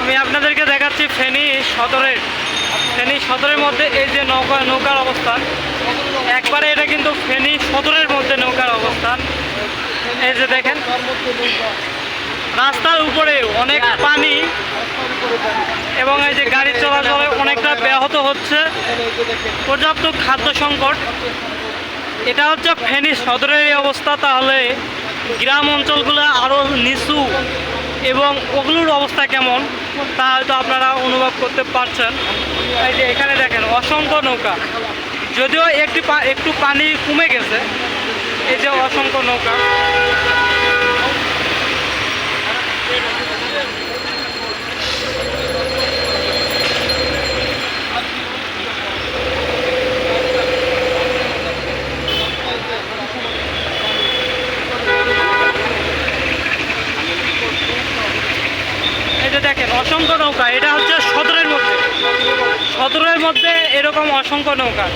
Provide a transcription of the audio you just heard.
আমি আপনাদেরকে দেখাচ্ছি ফেনী সদরের মধ্যে এই যে নৌকার অবস্থান। একবারে এটা কিন্তু ফেনী সদরের মধ্যে নৌকার অবস্থান। এই যে দেখেন রাস্তার উপরে অনেক পানি এবং এই যে গাড়ি চলাচলে অনেকটা ব্যাহত হচ্ছে, পর্যাপ্ত খাদ্য সংকট। এটা হচ্ছে ফেনী সদরের এই অবস্থা। তাহলে গ্রাম অঞ্চলগুলো আরও নিচু এবং ওগুলোর অবস্থা কেমন তা হয়তো আপনারা অনুভব করতে পারছেন। এই যে এখানে দেখেন অসংখ্য নৌকা, যদিও একটু পানি কমে গেছে। এই যে অসংখ্য নৌকা। এই যে দেখেন অসংখ্য নৌকা, এটা হচ্ছে সদরের মধ্যে এরকম অসংখ্য নৌকা।